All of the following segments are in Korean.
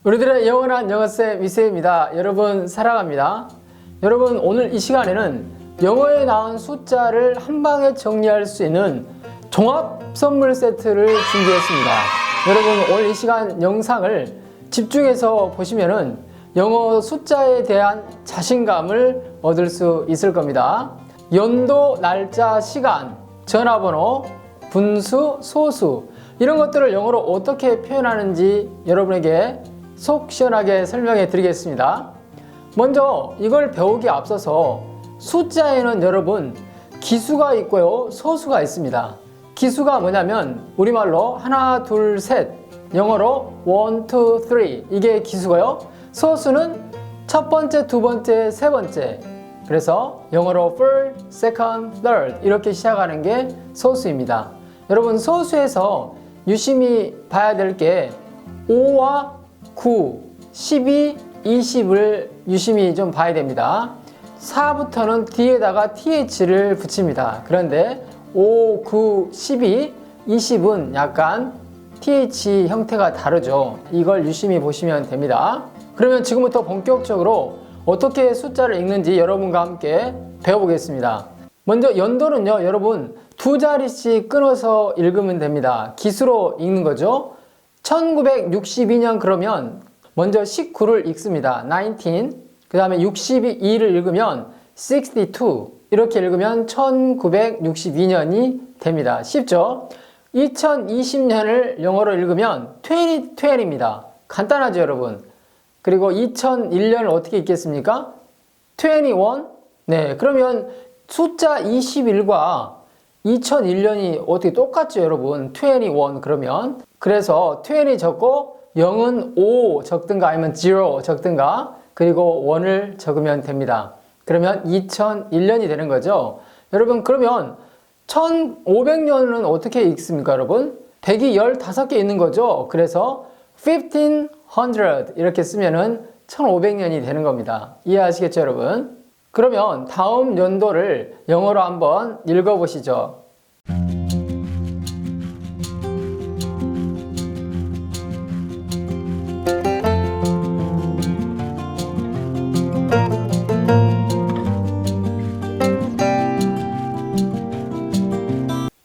우리들의 영원한 영어쌤 이세입니다. 여러분 사랑합니다. 여러분 오늘 이 시간에는 영어에 나온 숫자를 한 방에 정리할 수 있는 종합 선물 세트를 준비했습니다. 여러분 오늘 이 시간 영상을 집중해서 보시면은 영어 숫자에 대한 자신감을 얻을 수 있을 겁니다. 연도, 날짜, 시간, 전화번호, 분수, 소수 이런 것들을 영어로 어떻게 표현하는지 여러분에게 속 시원하게 설명해 드리겠습니다. 먼저 이걸 배우기 앞서서 숫자에는 여러분 기수가 있고요, 소수가 있습니다. 기수가 뭐냐면 우리말로 하나, 둘, 셋, 영어로 1, 2, 3 이게 기수고요. 소수는 첫 번째, 두 번째, 세 번째. 그래서 영어로 first, second, third 이렇게 시작하는 게 소수입니다. 여러분 소수에서 유심히 봐야 될 게 5와 9, 12, 20을 유심히 좀 봐야 됩니다. 4부터는 뒤에다가 th를 붙입니다. 그런데 5, 9, 12, 20은 약간 th 형태가 다르죠. 이걸 유심히 보시면 됩니다. 그러면 지금부터 본격적으로 어떻게 숫자를 읽는지 여러분과 함께 배워보겠습니다. 먼저 연도는요, 여러분 두 자리씩 끊어서 읽으면 됩니다. 기수로 읽는 거죠. 1962년 그러면 먼저 19를 읽습니다. 19. 그 다음에 62를 읽으면 62. 이렇게 읽으면 1962년이 됩니다. 쉽죠? 2020년을 영어로 읽으면 2020입니다. 간단하죠, 여러분? 그리고 2001년을 어떻게 읽겠습니까? 21. 네, 그러면 숫자 21과 2001년이 어떻게 똑같죠, 여러분? 21 그러면. 그래서 20 적고 0은 5 적든가 아니면 0 적든가 그리고 1을 적으면 됩니다. 그러면 2001년이 되는 거죠. 여러분 그러면 1500년은 어떻게 읽습니까, 여러분? 100이 15개 있는 거죠. 그래서 1500 이렇게 쓰면은 1500년이 되는 겁니다. 이해하시겠죠, 여러분? 그러면 다음 연도를 영어로 한번 읽어보시죠.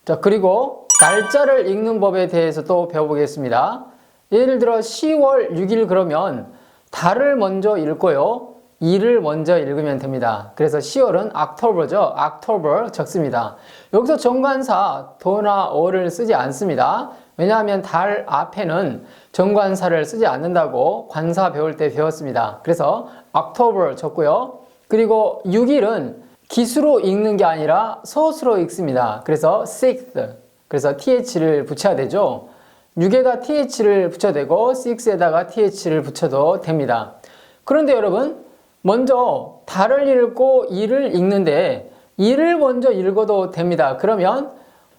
자, 그리고 날짜를 읽는 법에 대해서 또 배워보겠습니다. 예를 들어 10월 6일 그러면 달을 먼저 읽고요. 일을 먼저 읽으면 됩니다. 그래서 10월은 October죠. October 적습니다. 여기서 정관사 do나 or를 쓰지 않습니다. 왜냐하면 달 앞에는 정관사를 쓰지 않는다고 관사 배울 때 배웠습니다. 그래서 October 적고요. 그리고 6일은 기수로 읽는 게 아니라 소수로 읽습니다. 그래서 6th. 그래서 th를 붙여야 되죠. 6에다 th를 붙여도 되고 6에다가 th를 붙여도 됩니다. 그런데 여러분 먼저 달을 읽고 일을 읽는데 일을 먼저 읽어도 됩니다. 그러면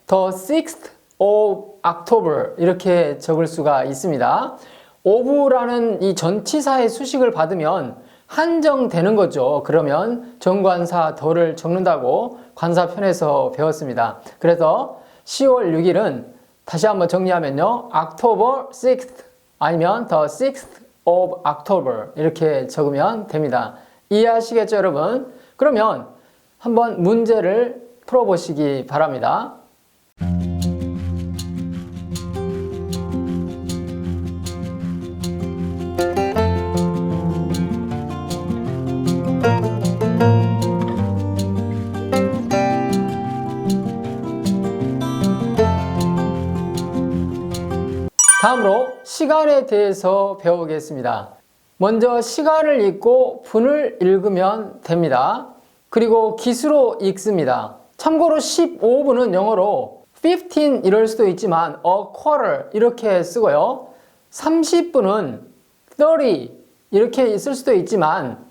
the 6th of October 이렇게 적을 수가 있습니다. of라는 이 전치사의 수식을 받으면 한정되는 거죠. 그러면 정관사 더를 적는다고 관사편에서 배웠습니다. 그래서 10월 6일은 다시 한번 정리하면요. October 6th 아니면 the 6th of October 이렇게 적으면 됩니다. 이해하시겠죠, 여러분? 그러면 한번 문제를 풀어보시기 바랍니다. 다음으로 시간에 대해서 배워보겠습니다. 먼저 시간을 읽고 분을 읽으면 됩니다. 그리고 기수로 읽습니다. 참고로 15분은 영어로 15 이럴 수도 있지만 a quarter 이렇게 쓰고요. 30분은 30 이렇게 쓸 수도 있지만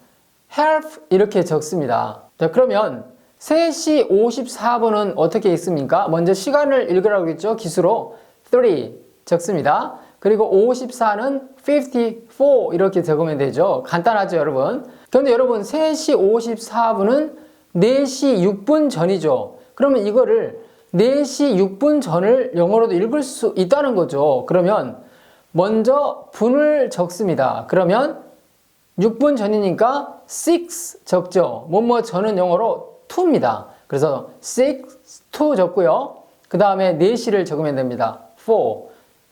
half 이렇게 적습니다. 자, 그러면 3시 54분은 어떻게 읽습니까? 먼저 시간을 읽으라고 했죠. 기수로 3 적습니다. 그리고 54는 54 이렇게 적으면 되죠. 간단하죠, 여러분? 그런데 여러분 3시 54분은 4시 6분 전이죠. 그러면 이거를 4시 6분 전을 영어로도 읽을 수 있다는 거죠. 그러면 먼저 분을 적습니다. 그러면 6분 전이니까 6 적죠. 뭐뭐 전은 영어로 to입니다. 그래서 6, 2 적고요. 그 다음에 4시를 적으면 됩니다. 4.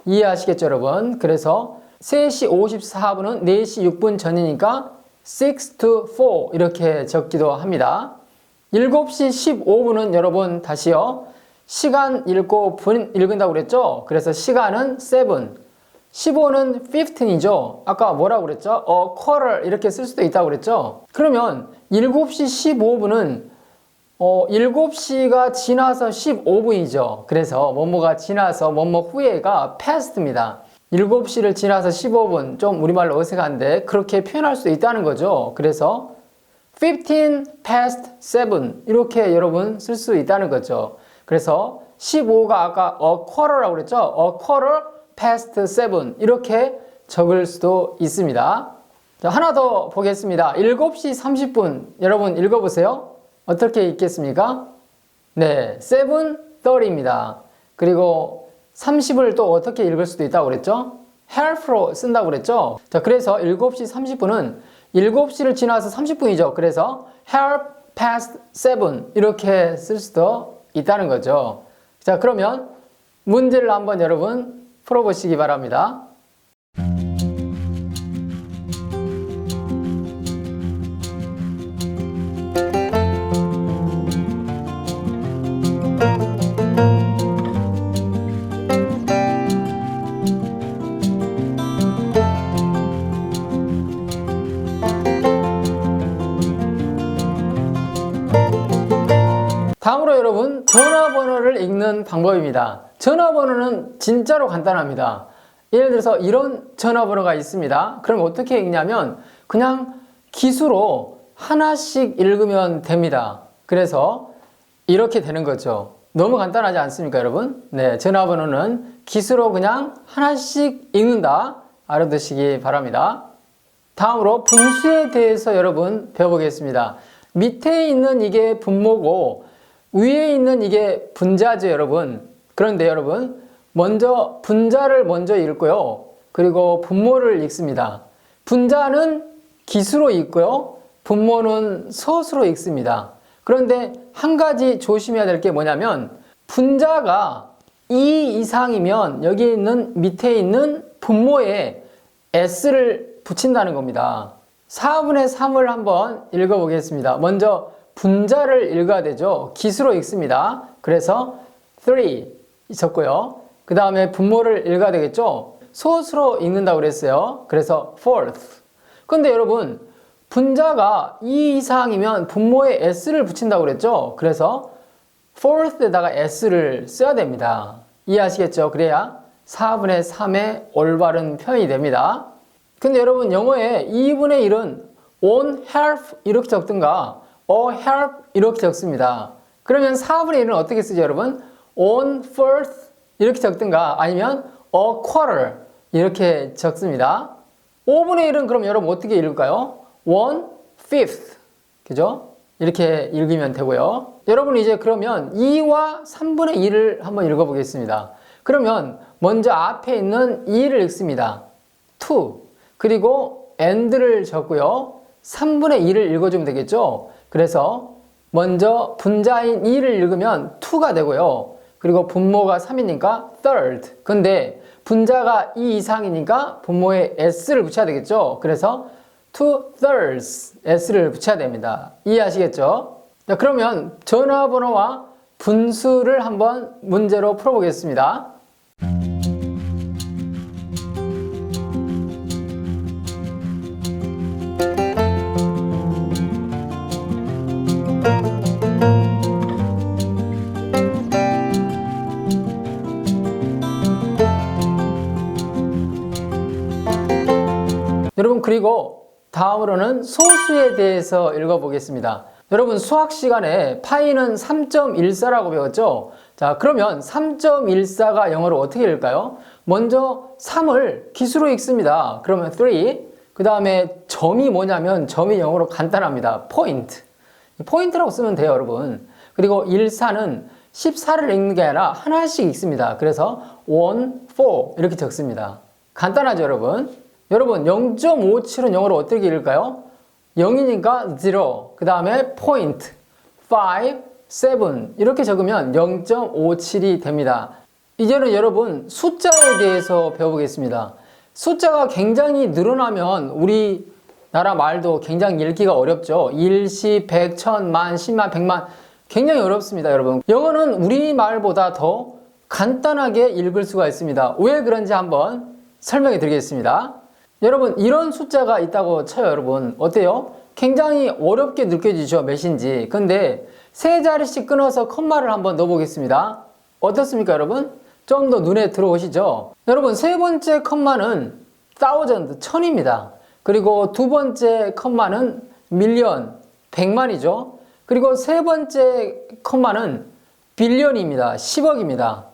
이해하시겠죠, 여러분? 그래서 3시 54분은 4시 6분 전이니까 6 to 4 이렇게 적기도 합니다. 7시 15분은 여러분 다시요. 시간 읽고 분 읽은다고 그랬죠? 그래서 시간은 7. 15는 15이죠. 아까 뭐라고 그랬죠? quarter 이렇게 쓸 수도 있다고 그랬죠? 그러면 7시 15분은 7시가 지나서 15분이죠. 그래서 뭐뭐가 지나서 뭐뭐 후에가 past입니다. 7시를 지나서 15분, 좀 우리말로 어색한데 그렇게 표현할 수 있다는 거죠. 그래서 15 past 7 이렇게 여러분 쓸 수 있다는 거죠. 그래서 15가 아까 a quarter라고 그랬죠. a quarter past 7 이렇게 적을 수도 있습니다. 자, 하나 더 보겠습니다. 7시 30분 여러분 읽어보세요. 어떻게 읽겠습니까? 네, 7:30입니다. 그리고 30을 또 어떻게 읽을 수도 있다고 그랬죠? half로 쓴다고 그랬죠? 자, 그래서 7시 30분은 7시를 지나서 30분이죠. 그래서 half past 7 이렇게 쓸 수도 있다는 거죠. 자, 그러면 문제를 한번 여러분 풀어보시기 바랍니다. 다음으로 여러분 전화번호를 읽는 방법입니다. 전화번호는 진짜로 간단합니다. 예를 들어서 이런 전화번호가 있습니다. 그럼 어떻게 읽냐면 그냥 기수로 하나씩 읽으면 됩니다. 그래서 이렇게 되는 거죠. 너무 간단하지 않습니까, 여러분? 네, 전화번호는 기수로 그냥 하나씩 읽는다. 알아두시기 바랍니다. 다음으로 분수에 대해서 여러분 배워보겠습니다. 밑에 있는 이게 분모고 위에 있는 이게 분자죠, 여러분. 그런데 여러분, 먼저 분자를 먼저 읽고요. 그리고 분모를 읽습니다. 분자는 기수로 읽고요. 분모는 서수로 읽습니다. 그런데 한 가지 조심해야 될 게 뭐냐면 분자가 2 이상이면 여기 있는 밑에 있는 분모에 s를 붙인다는 겁니다. 4분의 3을 한번 읽어보겠습니다. 먼저 분자를 읽어야 되죠. 기수로 읽습니다. 그래서 3 있었고요. 그 다음에 분모를 읽어야 되겠죠. 소수로 읽는다고 그랬어요. 그래서 fourth. 근데 여러분 분자가 2 이상이면 분모에 s를 붙인다고 그랬죠. 그래서 fourth에다가 s를 써야 됩니다. 이해하시겠죠? 그래야 4분의 3의 올바른 표현이 됩니다. 근데 여러분 영어에 2분의 1은 1 half 이렇게 적든가 a half 이렇게 적습니다. 그러면 4분의 1은 어떻게 쓰죠, 여러분? 1 fourth 이렇게 적든가 아니면 a quarter 이렇게 적습니다. 5분의 1은 그럼 여러분 어떻게 읽을까요? 1 fifth 그죠? 이렇게 읽으면 되고요. 여러분 이제 그러면 2와 3분의 2를 한번 읽어보겠습니다. 그러면 먼저 앞에 있는 2를 읽습니다. 2 그리고 and를 적고요. 3분의 2를 읽어주면 되겠죠? 그래서 먼저 분자인 2를 읽으면 2가 되고요. 그리고 분모가 3이니까 third. 근데 분자가 2 이상이니까 분모에 s를 붙여야 되겠죠? 그래서 2/3 s를 붙여야 됩니다. 이해하시겠죠? 자, 그러면 전화번호와 분수를 한번 문제로 풀어보겠습니다. 여러분 그리고 다음으로는 소수에 대해서 읽어보겠습니다. 여러분 수학 시간에 파이는 3.14라고 배웠죠? 자, 그러면 3.14가 영어로 어떻게 읽을까요? 먼저 3을 기수로 읽습니다. 그러면 3. 그 다음에 점이 뭐냐면 점이 영어로 간단합니다. 포인트. 포인트라고 쓰면 돼요, 여러분. 그리고 14는 14를 읽는 게 아니라 하나씩 읽습니다. 그래서 1, 4 이렇게 적습니다. 간단하죠, 여러분? 여러분, 0.57은 영어로 어떻게 읽을까요? 0이니까 0, 그 다음에 point, 5, 7 이렇게 적으면 0.57이 됩니다. 이제는 여러분 숫자에 대해서 배워보겠습니다. 숫자가 굉장히 늘어나면 우리나라 말도 굉장히 읽기가 어렵죠. 일시, 백, 천, 만, 십만, 백만 굉장히 어렵습니다, 여러분. 영어는 우리말보다 더 간단하게 읽을 수가 있습니다. 왜 그런지 한번 설명해 드리겠습니다. 여러분, 이런 숫자가 있다고 쳐요, 여러분. 어때요? 굉장히 어렵게 느껴지죠, 몇인지. 근데 세 자리씩 끊어서 컴마를 한번 넣어보겠습니다. 어떻습니까, 여러분? 좀 더 눈에 들어오시죠? 여러분, 세 번째 컴마는 thousand, 천입니다. 그리고 두 번째 컴마는 million, 백만이죠. 그리고 세 번째 컴마는 빌리언입니다. 10억입니다.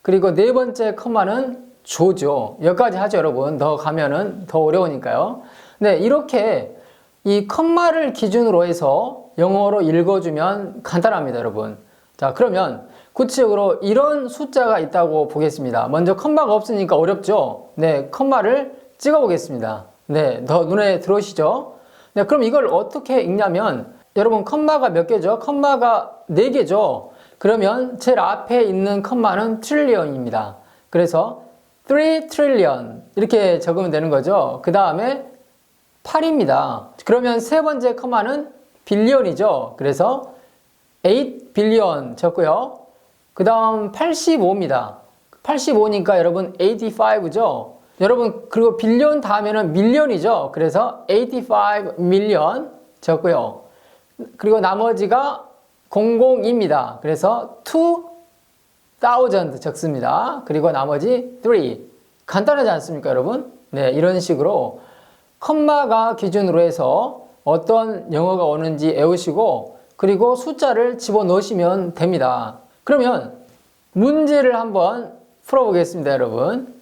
그리고 네 번째 컴마는 조죠. 여기까지 하죠, 여러분. 더 가면은 더 어려우니까요. 네, 이렇게 이 컴마를 기준으로 해서 영어로 읽어주면 간단합니다, 여러분. 자, 그러면 구체적으로 이런 숫자가 있다고 보겠습니다. 먼저 컴마가 없으니까 어렵죠? 네, 컴마를 찍어 보겠습니다. 네, 더 눈에 들어오시죠? 네, 그럼 이걸 어떻게 읽냐면 여러분 컴마가 몇 개죠? 컴마가 4개죠? 그러면 제일 앞에 있는 컴마는 트릴리언입니다. 그래서 3 trillion 이렇게 적으면 되는 거죠. 그 다음에 8입니다. 그러면 세 번째 컴마는 빌리언이죠. 그래서 8 billion 적고요. 그 다음 85입니다. 85니까 여러분 85죠. 여러분 그리고 빌리언 다음에는 밀리언이죠. 그래서 85 million 적고요. 그리고 나머지가 00입니다. 그래서 2000 적습니다. 그리고 나머지 3. 간단하지 않습니까, 여러분? 네, 이런 식으로 컴마가 기준으로 해서 어떤 영어가 오는지 외우시고 그리고 숫자를 집어넣으시면 됩니다. 그러면 문제를 한번 풀어보겠습니다, 여러분.